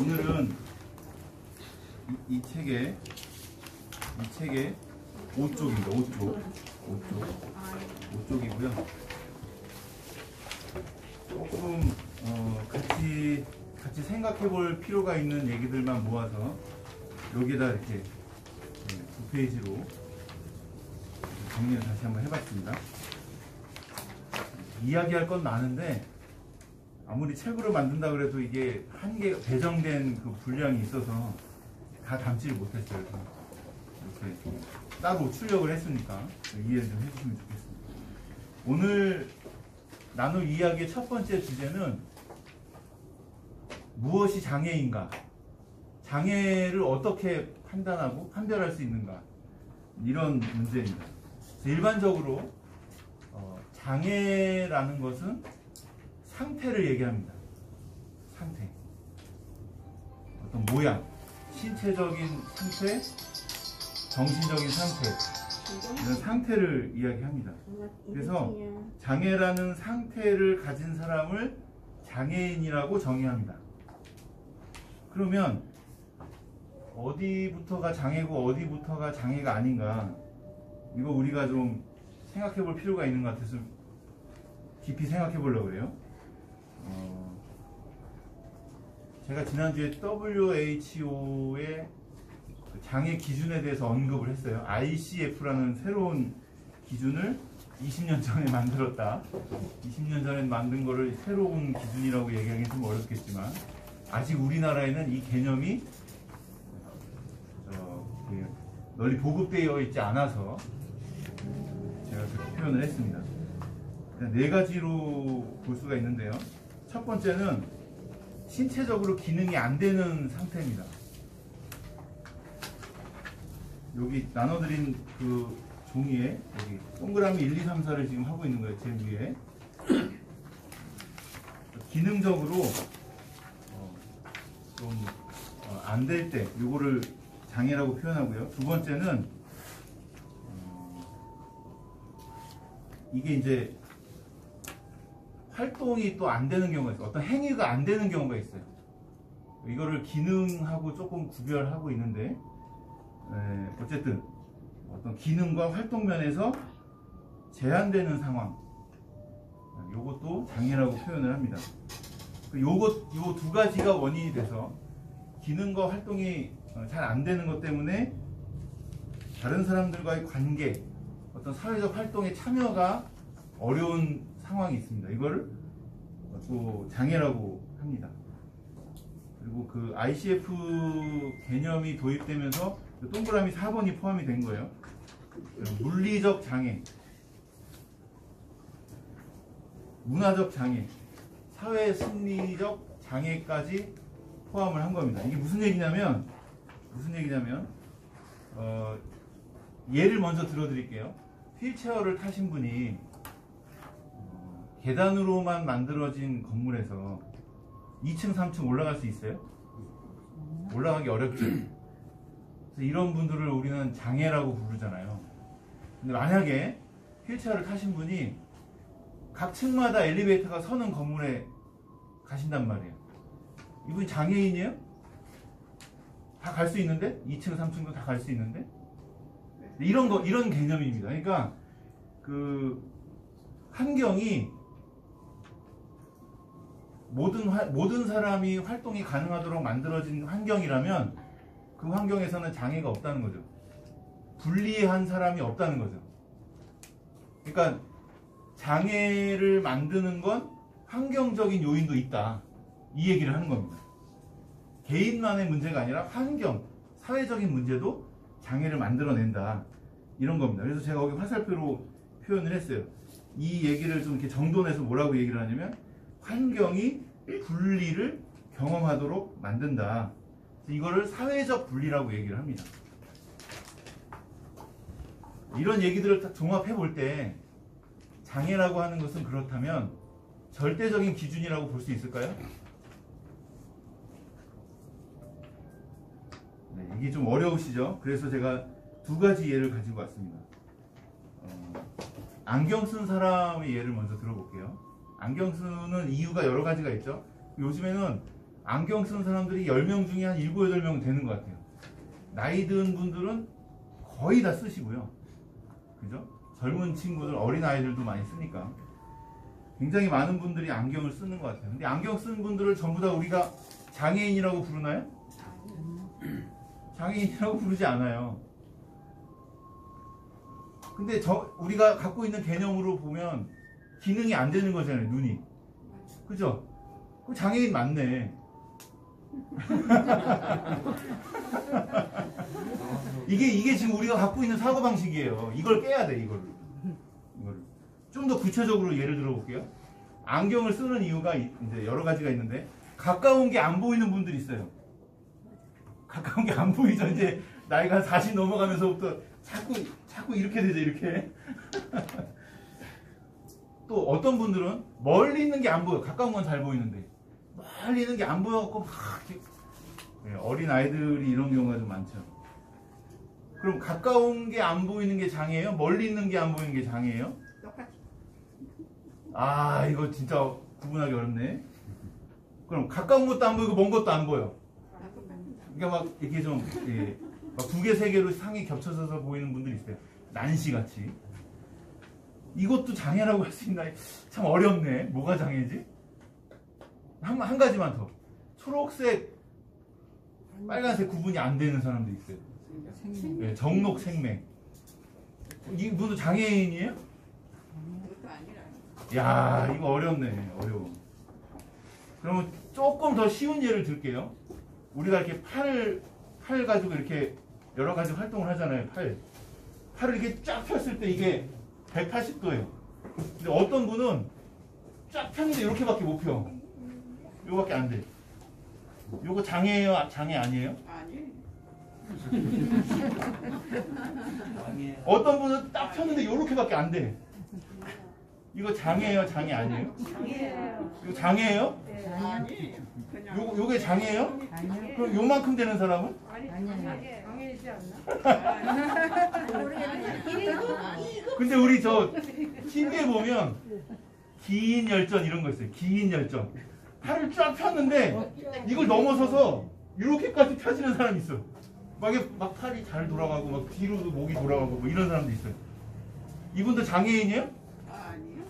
오늘은 이 책의 5쪽입니다. 5쪽이고요. 조금 같이 생각해 볼 필요가 있는 얘기들만 모아서 여기에다 이렇게 2페이지로 정리를 다시 한번 해봤습니다. 이야기할 건 많은데 아무리 책으로 만든다 그래도 이게 한계 배정된 그 분량이 있어서 다 담지를 못했어요. 이렇게 따로 출력을 했으니까 이해를 좀 해주시면 좋겠습니다. 오늘 나눌 이야기의 첫 번째 주제는 무엇이 장애인가? 장애를 어떻게 판단하고 판별할 수 있는가? 이런 문제입니다. 일반적으로 장애라는 것은 상태를 얘기합니다. 상태. 어떤 모양, 신체적인 상태, 정신적인 상태, 이런 상태를 이야기합니다. 그래서 장애라는 상태를 가진 사람을 장애인이라고 정의합니다. 그러면 어디부터가 장애고 어디부터가 장애가 아닌가, 이거 우리가 좀 생각해 볼 필요가 있는 것 같아서 깊이 생각해 보려고 그래요. 제가 지난주에 WHO의 장애 기준에 대해서 언급을 했어요. ICF라는 새로운 기준을 20년 전에 만들었다. 20년 전에 만든 거를 새로운 기준이라고 얘기하기는 좀 어렵겠지만, 아직 우리나라에는 이 개념이 널리 보급되어 있지 않아서 제가 그렇게 표현을 했습니다. 네 가지로 볼 수가 있는데요. 첫 번째는 신체적으로 기능이 안 되는 상태입니다. 여기 나눠드린 그 종이에 여기 동그라미 1, 2, 3, 4를 지금 하고 있는 거예요. 제일 위에. 기능적으로 좀 안 될 때 요거를 장애라고 표현하고요. 두 번째는 이게 이제 활동이 또 안 되는 경우가 있어요. 어떤 행위가 안 되는 경우가 있어요. 이거를 기능하고 조금 구별하고 있는데, 어쨌든 어떤 기능과 활동 면에서 제한되는 상황, 요것도 장애라고 표현을 합니다. 요 두 가지가 원인이 돼서 기능과 활동이 잘 안 되는 것 때문에 다른 사람들과의 관계, 어떤 사회적 활동에 참여가 어려운 상황이 있습니다. 이거를 또 장애라고 합니다. 그리고 그 ICF 개념이 도입되면서 동그라미 4번이 포함이 된 거예요. 물리적 장애, 문화적 장애, 사회 심리적 장애까지 포함을 한 겁니다. 이게 무슨 얘기냐면 예를 먼저 들어드릴게요. 휠체어를 타신 분이 계단으로만 만들어진 건물에서 2층, 3층 올라갈 수 있어요? 올라가기 어렵죠. 그래서 이런 분들을 우리는 장애라고 부르잖아요. 근데 만약에 휠체어를 타신 분이 각 층마다 엘리베이터가 서는 건물에 가신단 말이에요. 이분이 장애인이에요? 다 갈 수 있는데? 2층, 3층도 다 갈 수 있는데? 이런 개념입니다. 그러니까 그 환경이 모든 사람이 활동이 가능하도록 만들어진 환경이라면 그 환경에서는 장애가 없다는 거죠. 불리한 사람이 없다는 거죠. 그러니까 장애를 만드는 건 환경적인 요인도 있다, 이 얘기를 하는 겁니다. 개인만의 문제가 아니라 환경, 사회적인 문제도 장애를 만들어낸다, 이런 겁니다. 그래서 제가 거기 화살표로 표현을 했어요. 이 얘기를 좀 이렇게 정돈해서 뭐라고 얘기를 하냐면, 환경이 분리를 경험하도록 만든다. 이거를 사회적 분리라고 얘기를 합니다. 이런 얘기들을 딱 종합해 볼 때 장애라고 하는 것은 그렇다면 절대적인 기준이라고 볼 수 있을까요? 네, 이게 좀 어려우시죠? 그래서 제가 두 가지 예를 가지고 왔습니다. 안경 쓴 사람의 예를 먼저 들어볼게요. 안경 쓰는 이유가 여러 가지가 있죠. 요즘에는 안경 쓴 사람들이 10명 중에 한 7, 8명 되는 것 같아요. 나이 든 분들은 거의 다 쓰시고요. 그죠? 젊은 친구들, 어린 아이들도 많이 쓰니까 굉장히 많은 분들이 안경을 쓰는 것 같아요. 근데 안경 쓰는 분들을 전부 다 우리가 장애인이라고 부르나요? 장애인이라고 부르지 않아요. 근데 우리가 갖고 있는 개념으로 보면 기능이 안 되는 거잖아요, 눈이. 그죠? 그럼 장애인 맞네. 이게 지금 우리가 갖고 있는 사고방식이에요. 이걸 깨야 돼, 이거를. 좀 더 구체적으로 예를 들어 볼게요. 안경을 쓰는 이유가 이제 여러 가지가 있는데, 가까운 게 안 보이는 분들이 있어요. 가까운 게 안 보이죠. 이제 나이가 40 넘어가면서부터 자꾸 이렇게 되죠, 이렇게. 또 어떤 분들은 멀리 있는 게 안 보여. 가까운 건 잘 보이는데 멀리 있는 게 안 보여갖고 막 이렇게. 어린 아이들이 이런 경우가 좀 많죠. 그럼 가까운 게 안 보이는 게 장애예요? 멀리 있는 게 안 보이는 게 장애예요? 똑같이. 아, 이거 진짜 구분하기 어렵네. 그럼 가까운 것도 안 보이고 먼 것도 안 보여. 그러니까 막 이렇게 좀 막 두 개, 세 개로 상이 겹쳐져서 보이는 분들이 있어요. 난시 같이. 이것도 장애라고 할 수 있나? 참 어렵네. 뭐가 장애지? 한 가지만 더. 초록색, 빨간색 구분이 안 되는 사람도 있어요. 네, 정록 생맹. 이분도 장애인이에요? 그것도 아니라. 야, 이거 어렵네. 어려워. 그러면 조금 더 쉬운 예를 들게요. 우리가 이렇게 팔 가지고 이렇게 여러 가지 활동을 하잖아요. 팔을 이렇게 쫙 폈을 때 이게 180도예요. 근데 어떤 분은 쫙 폈는데 이렇게밖에 못 펴. 요거밖에 안 돼. 요거 장애예요? 장애 아니에요? 아니. 어떤 분은 딱 폈는데 요렇게밖에 안 돼. 이거 장애예요? 장애 아니에요? 장애예요. 이거 장애예요? 아니. 그냥. 요게 장애예요? 아니요. 그럼 요만큼 되는 사람은? 아니요. 장애이지 않나? 근데 우리 저 TV에 보면 긴 열전 이런 거 있어요. 긴 열전. 팔을 쫙 폈는데 이걸 넘어서서 이렇게까지 펴지는 사람이 있어. 막 팔이 잘 돌아가고 막 뒤로도 목이 돌아가고 뭐 이런 사람도 있어요. 이분도 장애인이에요? 아니요.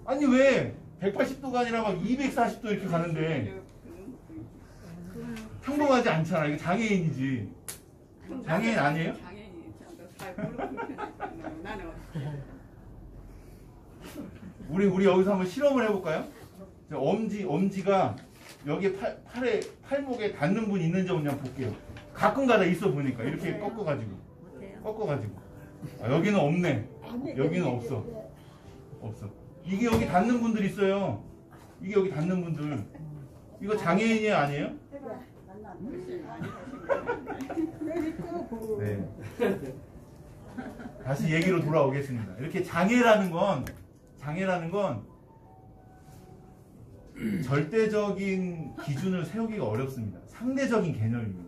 아니 왜 180도가 아니라 막 240도 이렇게 가는데 평범하지 않잖아. 이거 장애인이지. 장애인 아니에요? 장애인이 잘 모르고 나는 우리 여기서 한번 실험을 해볼까요? 엄지가 여기 팔목에 닿는 분 있는지 없는지 한번 볼게요. 가끔가다 있어 보니까 이렇게 꺾어가지고 여기는 없네. 여기는 없어. 이게 여기 닿는 분들 있어요. 이게 여기 닿는 분들. 이거 장애인이 아니에요? 네. 다시 얘기로 돌아오겠습니다. 이렇게 장애라는 건 절대적인 기준을 세우기가 어렵습니다. 상대적인 개념입니다.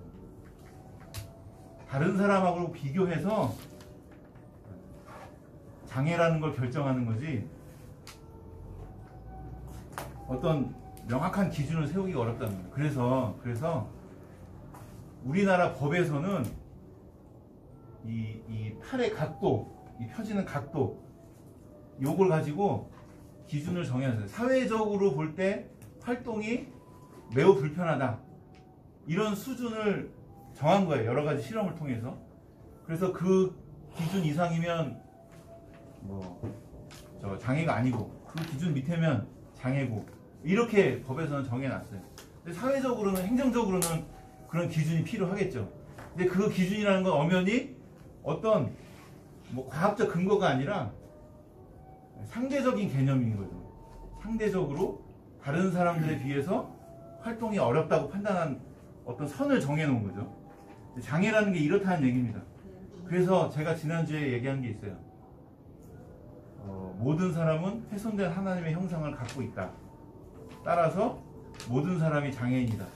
다른 사람하고 비교해서 장애라는 걸 결정하는 거지 어떤 명확한 기준을 세우기가 어렵다는 거예요. 그래서 우리나라 법에서는 이 팔의 각도, 이 펴지는 각도 요걸 가지고 기준을 정해놨어요. 사회적으로 볼 때 활동이 매우 불편하다. 이런 수준을 정한 거예요. 여러 가지 실험을 통해서. 그래서 그 기준 이상이면 장애가 아니고 그 기준 밑에면 장애고 이렇게 법에서는 정해놨어요. 근데 사회적으로는 행정적으로는 그런 기준이 필요하겠죠. 근데 그 기준이라는 건 엄연히 어떤 과학적 근거가 아니라 상대적인 개념인 거죠. 상대적으로 다른 사람들에 비해서 활동이 어렵다고 판단한 어떤 선을 정해놓은 거죠. 장애라는 게 이렇다는 얘기입니다. 그래서 제가 지난주에 얘기한 게 있어요. 모든 사람은 훼손된 하나님의 형상을 갖고 있다. 따라서 모든 사람이 장애인이다.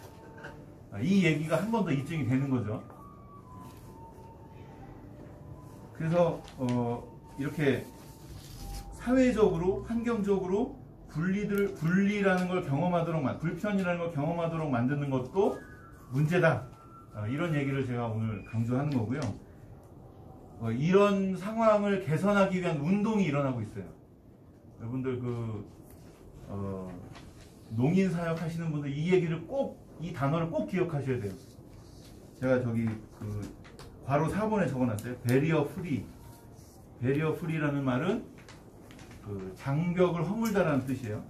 이 얘기가 한 번 더 입증이 되는 거죠. 그래서 이렇게 사회적으로 환경적으로 분리라는 걸 경험하도록, 불편이라는 걸 경험하도록 만드는 것도 문제다. 이런 얘기를 제가 오늘 강조하는 거고요. 이런 상황을 개선하기 위한 운동이 일어나고 있어요. 여러분들 농인 사역 하시는 분들 이 얘기를 꼭, 이 단어를 꼭 기억하셔야 돼요. 제가 저기 괄호 4번에 적어놨어요. 베리어 프리. 베리어 프리라는 말은 장벽을 허물다라는 뜻이에요.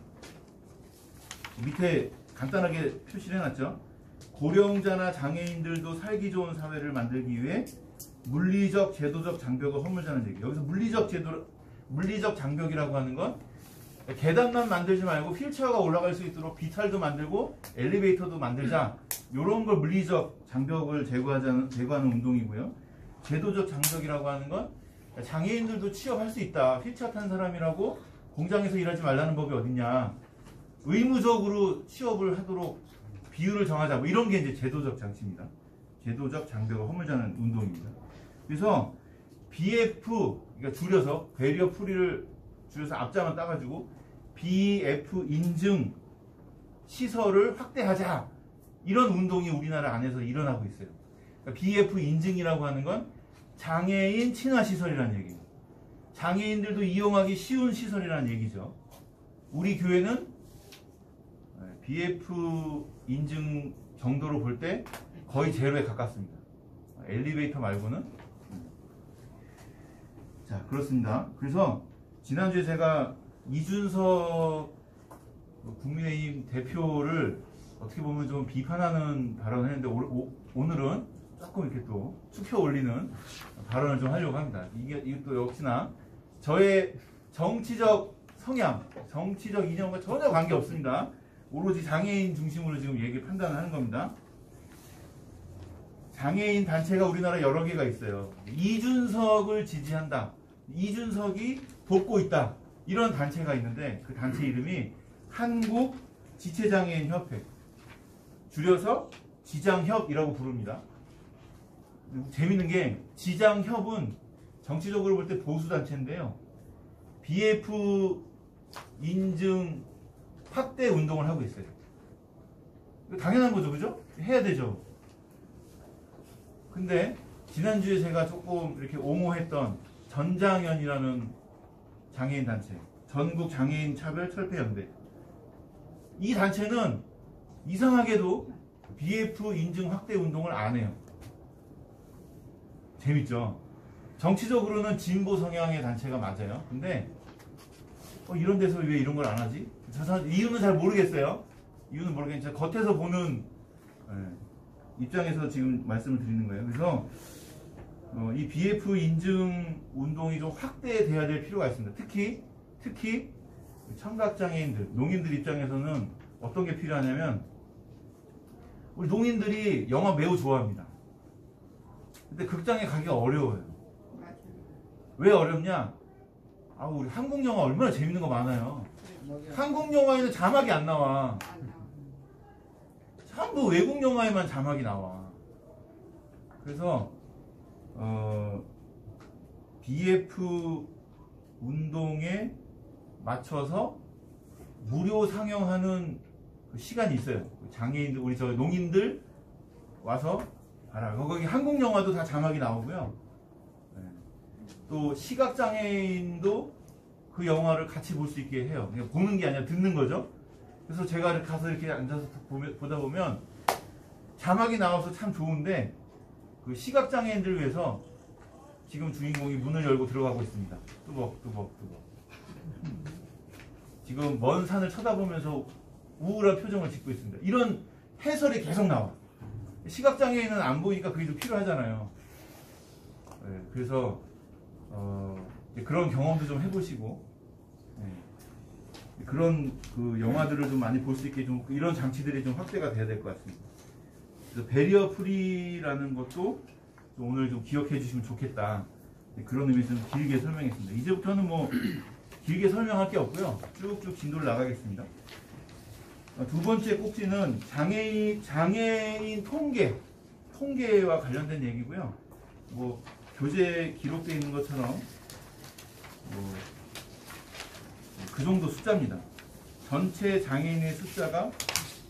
밑에 간단하게 표시를 해놨죠. 고령자나 장애인들도 살기 좋은 사회를 만들기 위해 물리적, 제도적 장벽을 허물자는 얘기. 여기서 물리적 장벽이라고 하는 건 계단만 만들지 말고 휠체어가 올라갈 수 있도록 비탈도 만들고 엘리베이터도 만들자. 이런 걸 물리적 장벽을 제거하는 운동이고요. 제도적 장벽이라고 하는 건 장애인들도 취업할 수 있다. 휠체어 탄 사람이라고 공장에서 일하지 말라는 법이 어딨냐. 의무적으로 취업을 하도록 비율을 정하자. 뭐 이런 게 이제 제도적 장치입니다. 제도적 장벽을 허물자는 운동입니다. 그래서 BF, 그러니까 줄여서 베리어 프리를 줄여서 앞자만 따가지고 BF 인증 시설을 확대하자. 이런 운동이 우리나라 안에서 일어나고 있어요. 그러니까 BF 인증이라고 하는 건 장애인 친화 시설이라는 얘기예요. 장애인들도 이용하기 쉬운 시설이라는 얘기죠. 우리 교회는 BF 인증 정도로 볼 때 거의 제로에 가깝습니다. 엘리베이터 말고는. 자, 그렇습니다. 그래서 지난주에 제가 이준석 국민의힘 대표를 어떻게 보면 좀 비판하는 발언을 했는데 오늘은 조금 이렇게 또 축혀 올리는 발언을 좀 하려고 합니다. 이것도 역시나 저의 정치적 성향, 정치적 이념과 전혀 관계없습니다. 오로지 장애인 중심으로 지금 판단을 하는 겁니다. 장애인 단체가 우리나라 여러 개가 있어요. 이준석을 지지한다. 이준석이 돕고 있다. 이런 단체가 있는데 그 단체 이름이 한국지체장애인협회. 줄여서 지장협이라고 부릅니다. 재밌는 게 지장협은 정치적으로 볼 때 보수단체인데요. BF 인증 확대 운동을 하고 있어요. 당연한 거죠, 그죠? 해야 되죠. 근데 지난주에 제가 조금 이렇게 옹호했던 전장연이라는 장애인 단체, 전국 장애인 차별 철폐 연대. 이 단체는 이상하게도 BF 인증 확대 운동을 안 해요. 재밌죠? 정치적으로는 진보 성향의 단체가 맞아요. 근데 이런 데서 왜 이런 걸 안 하지? 이유는 잘 모르겠어요. 이유는 모르겠는데 겉에서 보는 입장에서 지금 말씀을 드리는 거예요. 그래서 이 BF 인증 운동이 좀 확대돼야 될 필요가 있습니다. 특히 청각장애인들, 농인들 입장에서는 어떤 게 필요하냐면 우리 농인들이 영화 매우 좋아합니다. 근데 극장에 가기가 어려워요. 맞아요. 왜 어렵냐? 우리 한국 영화 얼마나 재밌는 거 많아요. 한국 영화에는 자막이 안 나와. 안 나와. 전부 외국 영화에만 자막이 나와. 그래서 BF 운동에 맞춰서 무료 상영하는 그 시간이 있어요. 장애인들, 우리 저 농인들 와서 봐라. 거기 한국 영화도 다 자막이 나오고요. 또 시각장애인도 그 영화를 같이 볼 수 있게 해요. 그냥 보는 게 아니라 듣는 거죠. 그래서 제가 가서 이렇게 앉아서 보다 보면 자막이 나와서 참 좋은데 그 시각장애인들을 위해서 지금 주인공이 문을 열고 들어가고 있습니다. 뚜벅뚜벅. 지금 먼 산을 쳐다보면서 우울한 표정을 짓고 있습니다. 이런 해설이 계속 나와. 시각장애인은 안 보이니까 그게 좀 필요하잖아요. 그래서 그런 경험도 좀 해보시고 그런 그 영화들을 좀 많이 볼 수 있게 좀 이런 장치들이 좀 확대가 돼야 될 것 같습니다. 그래서 베리어 프리라는 것도 좀 오늘 좀 기억해 주시면 좋겠다. 그런 의미에서 좀 길게 설명했습니다. 이제부터는 뭐 길게 설명할 게 없고요. 쭉쭉 진도를 나가겠습니다. 두 번째 꼭지는 장애인 통계와 관련된 얘기고요. 뭐 교재에 기록되어 있는 것처럼 그 정도 숫자입니다. 전체 장애인의 숫자가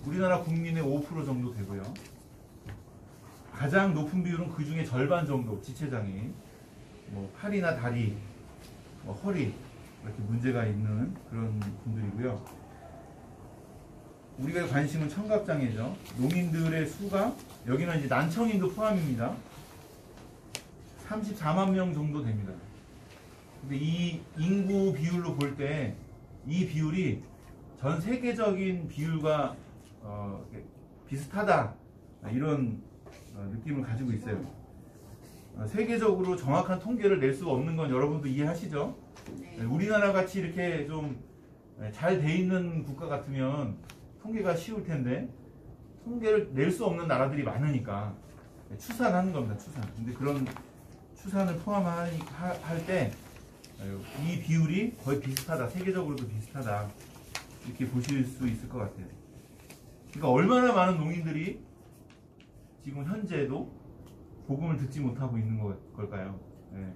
우리나라 국민의 5% 정도 되고요. 가장 높은 비율은 그 중에 절반 정도 지체장애인, 뭐 팔이나 다리, 뭐 허리 이렇게 문제가 있는 그런 분들이고요. 우리가 관심은 청각장애죠. 농인들의 수가 여기는 이제 난청인도 포함입니다. 34만 명 정도 됩니다. 근데 이 인구 비율로 볼 때 이 비율이 전 세계적인 비율과 비슷하다 이런 느낌을 가지고 있어요. 세계적으로 정확한 통계를 낼 수 없는 건 여러분도 이해하시죠? 네. 우리나라 같이 이렇게 좀 잘 돼 있는 국가 같으면 통계가 쉬울 텐데 통계를 낼 수 없는 나라들이 많으니까 추산하는 겁니다. 추산. 근데 그런 추산을 포함할 때 이 비율이 거의 비슷하다. 세계적으로도 비슷하다. 이렇게 보실 수 있을 것 같아요. 그러니까 얼마나 많은 농인들이 지금 현재도 복음을 듣지 못하고 있는 걸까요? 네.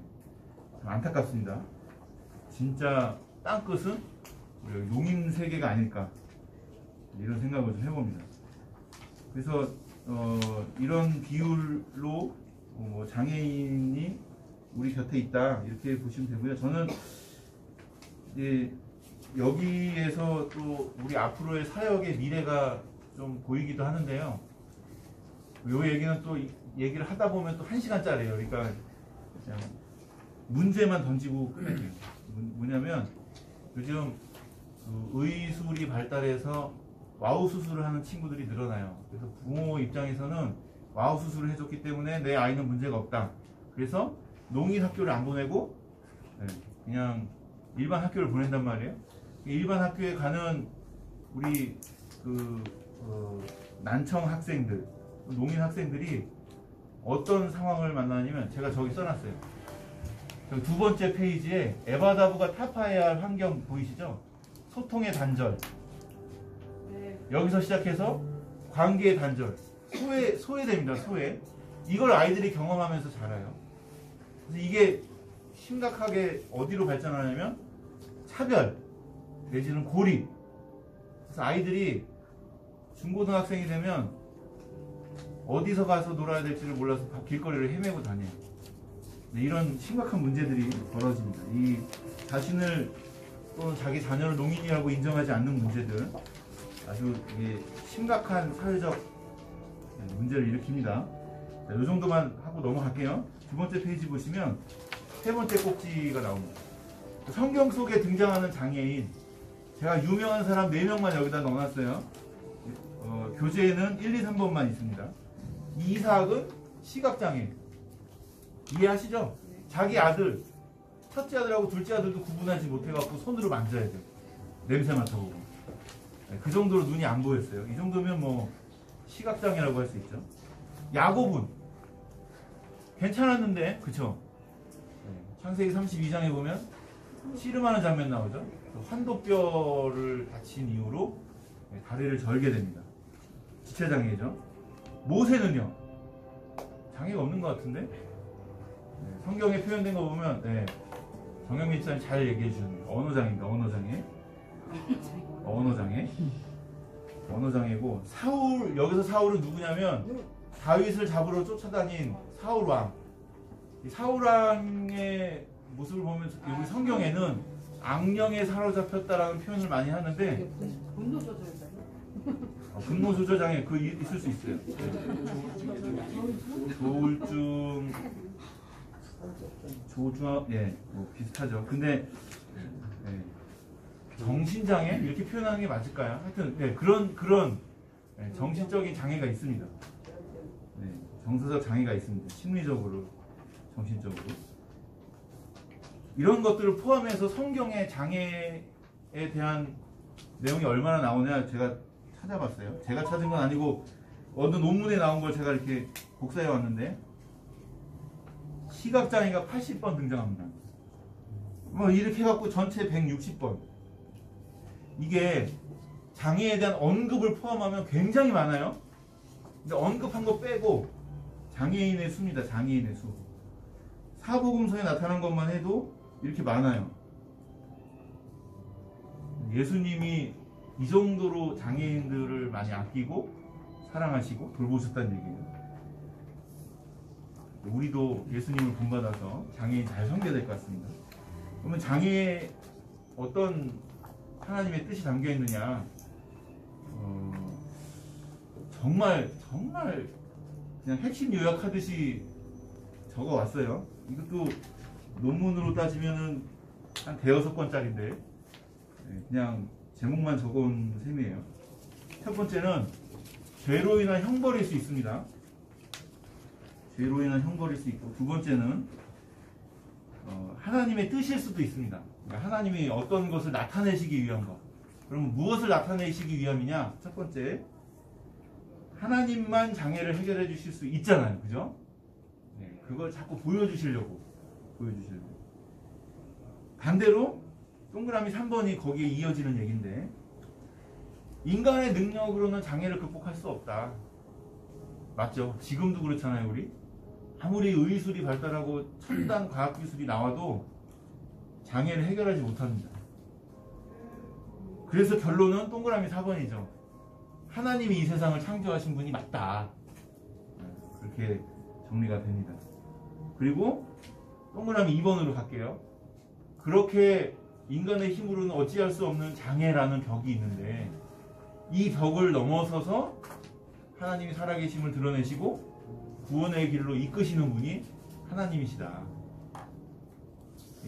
참 안타깝습니다. 진짜 땅끝은 우리 농인 세계가 아닐까 이런 생각을 좀 해봅니다. 그래서 이런 비율로 장애인이 우리 곁에 있다 이렇게 보시면 되고요. 저는 이제 여기에서 또 우리 앞으로의 사역의 미래가 좀 보이기도 하는데요. 요 얘기는 또 얘기를 하다 보면 또 1시간짜리예요. 그러니까 그냥 문제만 던지고 끝낼게요. 뭐냐면 요즘 의술이 발달해서 와우 수술을 하는 친구들이 늘어나요. 그래서 부모 입장에서는 와우 수술을 해줬기 때문에 내 아이는 문제가 없다. 그래서 농인 학교를 안 보내고 그냥 일반 학교를 보낸단 말이에요. 일반 학교에 가는 우리 난청 학생들, 농인 학생들이 어떤 상황을 만나냐면 제가 저기 써놨어요. 저기 두 번째 페이지에 에바다부가 타파해야 할 환경 보이시죠? 소통의 단절. 여기서 시작해서 관계의 단절. 소외됩니다. 소외. 이걸 아이들이 경험하면서 자라요. 그래서 이게 심각하게 어디로 발전하냐면 차별 내지는 고립. 그래서 아이들이 중고등학생이 되면 어디서 가서 놀아야 될지를 몰라서 길거리를 헤매고 다녀요. 이런 심각한 문제들이 벌어집니다. 이 자신을 또는 자기 자녀를 농인이라고 인정하지 않는 문제들 아주 심각한 사회적 문제를 일으킵니다. 이 정도만 하고 넘어갈게요. 두 번째 페이지 보시면 세 번째 꼭지가 나옵니다. 성경 속에 등장하는 장애인, 제가 유명한 사람 4명만 여기다 넣어놨어요. 교재에는 1, 2, 3번만 있습니다. 이삭은 시각장애. 이해하시죠? 자기 아들, 첫째 아들하고 둘째 아들도 구분하지 못해갖고 손으로 만져야 돼요. 냄새 맡아보고. 그 정도로 눈이 안 보였어요. 이 정도면 뭐 시각장애라고 할 수 있죠. 야곱은 괜찮았는데, 그쵸? 창세기 32장에 보면 씨름하는 장면 나오죠. 환도뼈를 다친 이후로 다리를 절게 됩니다. 지체장애죠. 모세는요, 장애가 없는 것 같은데 성경에 표현된 거 보면 정영민 집사님 잘 얘기해 주셨네요. 언어장애입니다. 언어장애고 여기서 사울은 누구냐면 다윗을 잡으러 쫓아다닌 사울왕. 이 사울왕의 모습을 보면 우리 성경에는 악령에 사로잡혔다라는 표현을 많이 하는데 분노 조절이다. 분노 조절 장애 있을 수 있어요. 조울증, 조주압, 뭐 비슷하죠. 근데 정신장애 이렇게 표현하는 게 맞을까요? 하여튼 그런 정신적인 장애가 있습니다. 정서적 장애가 있습니다. 심리적으로, 정신적으로. 이런 것들을 포함해서 성경의 장애에 대한 내용이 얼마나 나오냐 제가 찾아봤어요. 제가 찾은 건 아니고 어느 논문에 나온 걸 제가 이렇게 복사해 왔는데 시각장애가 80번 등장합니다. 뭐 이렇게 해갖고 전체 160번. 이게 장애에 대한 언급을 포함하면 굉장히 많아요. 근데 언급한 거 빼고 장애인의 수입니다. 장애인의 수. 사복음서에 나타난 것만 해도 이렇게 많아요. 예수님이 이 정도로 장애인들을 많이 아끼고 사랑하시고 돌보셨다는 얘기예요. 우리도 예수님을 본받아서 장애인 잘 섬겨야 될 것 같습니다. 그러면 장애에 어떤 하나님의 뜻이 담겨 있느냐? 정말 그냥 핵심 요약하듯이 적어 왔어요. 이것도 논문으로 따지면은 한 대여섯 권짜리인데 그냥 제목만 적어온 셈이에요. 첫 번째는 죄로 인한 형벌일 수 있습니다. 죄로 인한 형벌일 수 있고, 두 번째는 하나님의 뜻일 수도 있습니다. 그러니까 하나님이 어떤 것을 나타내시기 위한 것. 그러면 무엇을 나타내시기 위함이냐? 첫 번째, 하나님만 장애를 해결해 주실 수 있잖아요. 그죠? 네, 그걸 자꾸 보여주시려고. 반대로 동그라미 3번이 거기에 이어지는 얘기인데, 인간의 능력으로는 장애를 극복할 수 없다. 맞죠? 지금도 그렇잖아요. 우리 아무리 의술이 발달하고 첨단 과학기술이 나와도 장애를 해결하지 못합니다. 그래서 결론은 동그라미 4번이죠. 하나님이 이 세상을 창조하신 분이 맞다. 그렇게 정리가 됩니다. 그리고 동그라미 2번으로 갈게요. 그렇게 인간의 힘으로는 어찌할 수 없는 장애라는 벽이 있는데, 이 벽을 넘어서서 하나님이 살아계심을 드러내시고 구원의 길로 이끄시는 분이 하나님이시다.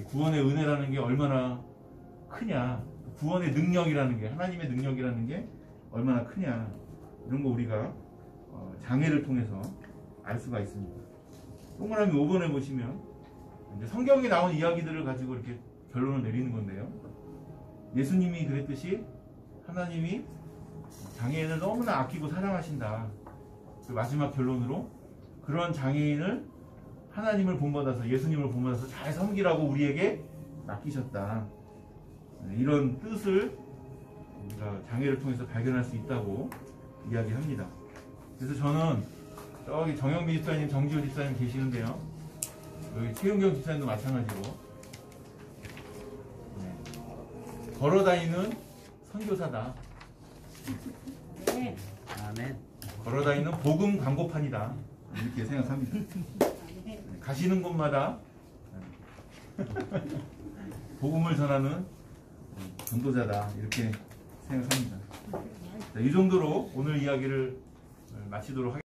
구원의 은혜라는 게 얼마나 크냐, 구원의 능력이라는 게, 하나님의 능력이라는 게 얼마나 크냐, 이런 거 우리가 장애를 통해서 알 수가 있습니다. 동그라미 5번에 보시면 이제 성경에 나온 이야기들을 가지고 이렇게 결론을 내리는 건데요. 예수님이 그랬듯이 하나님이 장애인을 너무나 아끼고 사랑하신다. 그 마지막 결론으로 그런 장애인을 하나님을 본받아서, 예수님을 본받아서 잘 섬기라고 우리에게 맡기셨다. 이런 뜻을 우리가 장애를 통해서 발견할 수 있다고 이야기합니다. 그래서 저는 저기 정영미 집사님, 정지호 집사님 계시는데요. 여기 최은경 집사님도 마찬가지로 걸어다니는 선교사다. 네. 아멘. 걸어다니는 복음 광고판이다. 이렇게 생각합니다. 가시는 곳마다 복음을 전하는 전도자다. 이렇게 생각합니다. 자, 이 정도로 오늘 이야기를 마치도록 하겠습니다.